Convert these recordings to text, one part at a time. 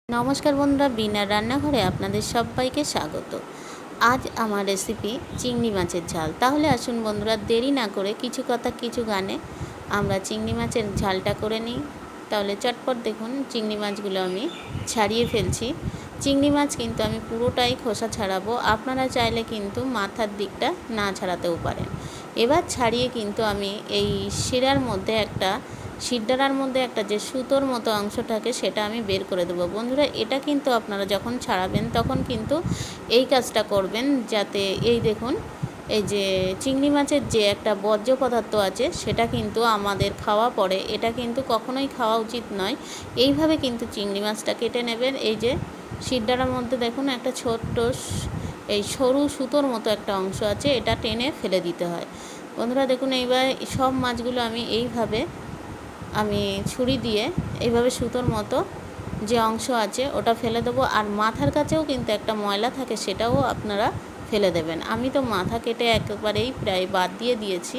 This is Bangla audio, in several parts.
নমস্কার বন্ধুরা, বিনার রান্নাঘরে আপনাদের সবাইকে স্বাগত। আজ আমার রেসিপি চিংড়ি মাছের ঝাল। তাহলে আসুন বন্ধুরা, দেরি না করে কিছু কথা কিছু গানে আমরা চিংড়ি মাছের ঝালটা করে নিই। তাহলে চটপট দেখুন, চিংড়ি মাছগুলো আমি ছাড়িয়ে ফেলছি। চিংড়ি মাছ কিন্তু আমি পুরোটাই খোসা ছাড়াবো, আপনারা চাইলে কিন্তু মাথার দিকটা না ছাড়াতেও পারেন। এবার ছাড়িয়ে কিন্তু আমি এই শিরদাঁড়ার মধ্যে একটা যে সুতোর মতো অংশ থাকে সেটা আমি বের করে দেবো। বন্ধুরা, এটা কিন্তু আপনারা যখন ছাড়াবেন তখন কিন্তু এই কাজটা করবেন, যাতে এই দেখুন, এই যে চিংড়ি মাছের যে একটা বর্জ্য পদার্থ আছে সেটা কিন্তু আমাদের খাওয়া পড়ে, এটা কিন্তু কখনোই খাওয়া উচিত নয়। এইভাবে কিন্তু চিংড়ি মাছটা কেটে নেবেন। এই যে শিরদাঁড়ার মধ্যে দেখুন একটা ছোট্ট এই সরু সুতোর মতো একটা অংশ আছে, এটা টেনে ফেলে দিতে হয়। বন্ধুরা দেখুন, এইবার সব মাছগুলো আমি ছুরি দিয়ে এইভাবে সুতোর মতো যে অংশ আছে ওটা ফেলে দেবো। আর মাথার কাছেও কিন্তু একটা ময়লা থাকে, সেটাও আপনারা ফেলে দেবেন। আমি তো মাথা কেটে একেবারেই প্রায় বাদ দিয়ে দিয়েছি।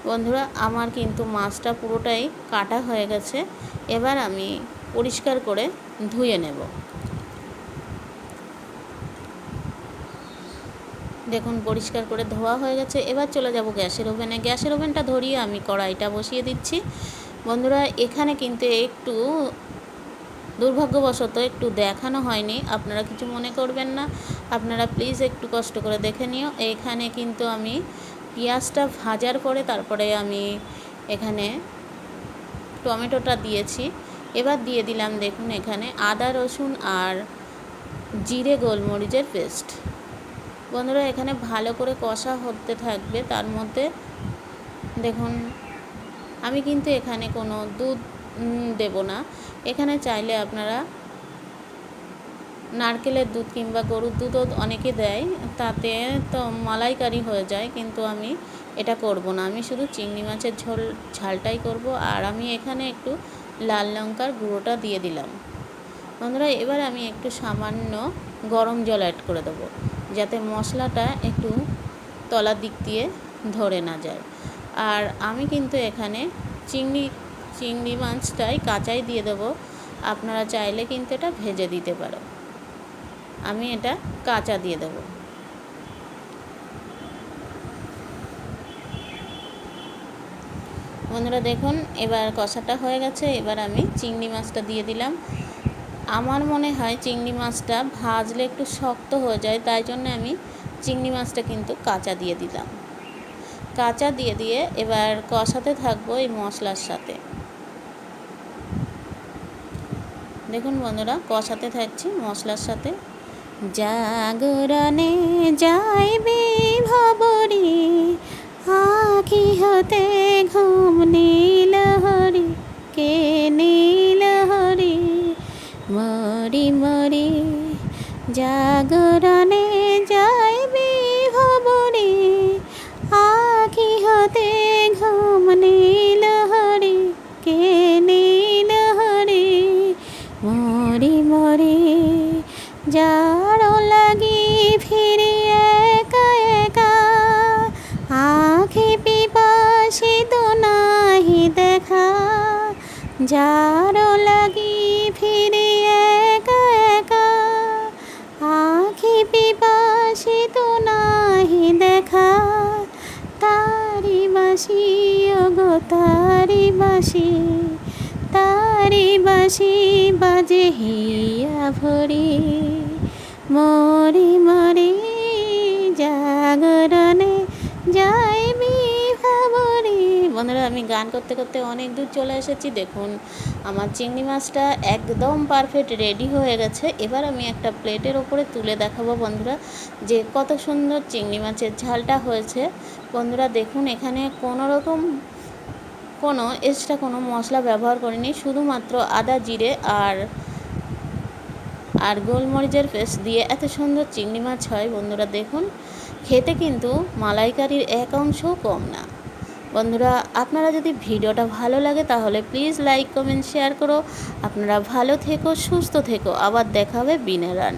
বন্ধুরা, আমার কিন্তু মাছটা পুরোটাই কাটা হয়ে গেছে। এবার আমি পরিষ্কার করে ধুয়ে নেব। দেখুন, পরিষ্কার করে ধোয়া হয়ে গেছে। এবার চলে যাব গ্যাসের ওভেনে। গ্যাসের ওভেনটা ধরিয়ে আমি কড়াইটা বসিয়ে দিচ্ছি। বন্ধুরা, এখানে কিন্তু একটু দুর্ভাগ্যবশত একটু দেখানো হয়নি, আপনারা কিছু মনে করবেন না। আপনারা প্লিজ একটু কষ্ট করে দেখে নিও। এখানে কিন্তু আমি পেঁয়াজটা ভাজার পরে তারপরে আমি এখানে টমেটোটা দিয়েছি। এবার দিয়ে দিলাম দেখুন এখানে আদা রসুন আর জিরে গোলমরিচের পেস্ট। বন্ধুরা, এখানে ভালো করে কষা হতে থাকবে। তার মধ্যে দেখুন, আমি কিন্তু এখানে কোনো দুধ দেব না। এখানে চাইলে আপনারা নারকেলের দুধ কিংবা গরুর দুধও অনেকে দেয়, তাতে তো মালাইকারি হয়ে যায়, কিন্তু আমি এটা করব না। আমি শুধু চিংড়ি মাছের ঝালটাই করব। আর আমি এখানে একটু লাল লঙ্কার গুঁড়োটা দিয়ে দিলাম। বন্ধুরা, এবার আমি একটু সামান্য গরম জল অ্যাড করে দেবো, যাতে মশলাটা একটু তলার দিক দিয়ে ধরে না যায়। আর আমি কিন্তু এখানে চিংড়ি মাছটাই কাঁচাই দিয়ে দেবো, আপনারা চাইলে কিন্তু এটা ভেজে দিতে পারো। আমি এটা কাঁচা দিয়ে দেবো। বন্ধুরা দেখুন, এবার কষাটা হয়ে গেছে। এবার আমি চিংড়ি মাছটা দিয়ে দিলাম। আমার মনে হয় চিংড়ি মাছটা ভাজলে একটু শক্ত হয়ে যায়, তাই জন্য আমি চিংড়ি মাছটা কিন্তু কাঁচা দিয়ে দিলাম। কাঁচা দিয়ে এবার কষাতে থাকবো এই মশলার সাথে। দেখুন বন্ধুরা, কষাতে থাকছি মশলার সাথে। জাগরণে যাইবে ভবরি, আখি হতে ঘুম নীল হরি, কে নীল হরি মরি মরি। জাগরণে যাইবে ভবরি, আখি হতে ঘুম নীল হরি, কে নীল হরি মরি মরি। যার লাগি ফিরি একা একা, আখি পিপাসিত নাহি দেখা। যার লাগি ফিরি একা একা, আখি পিপাসিত নাহি দেখা। তারি বাসি ওগো তারি বাসি, তারি বাসি বাজে হিয়া ভরি, মরি মরি জাগরণে যাইবি ভাবরি। বন্ধুরা, আমি গান করতে করতে অনেক দূর চলে এসেছি। দেখুন, আমার চিংড়ি মাছটা একদম পারফেক্ট রেডি হয়ে গেছে। এবার আমি একটা প্লেটের ওপরে তুলে দেখাবো বন্ধুরা, যে কত সুন্দর চিংড়ি মাছের ঝালটা হয়েছে। বন্ধুরা দেখুন, এখানে কোনো এক্সট্রা কোনো মশলা ব্যবহার করিনি, শুধুমাত্র আদা জিরে আর গোলমরিচের পেস্ট দিয়ে এত সুন্দর চিংড়ি মাছ হয়। বন্ধুরা দেখুন, খেতে কিন্তু মালাইকারির এক অংশও কম না। বন্ধুরা, আপনারা যদি ভিডিওটা ভালো লাগে তাহলে প্লিজ লাইক কমেন্ট শেয়ার করো। আপনারা ভালো থেকো, সুস্থ থেকো। আবার দেখা হবে বিনা রান্না।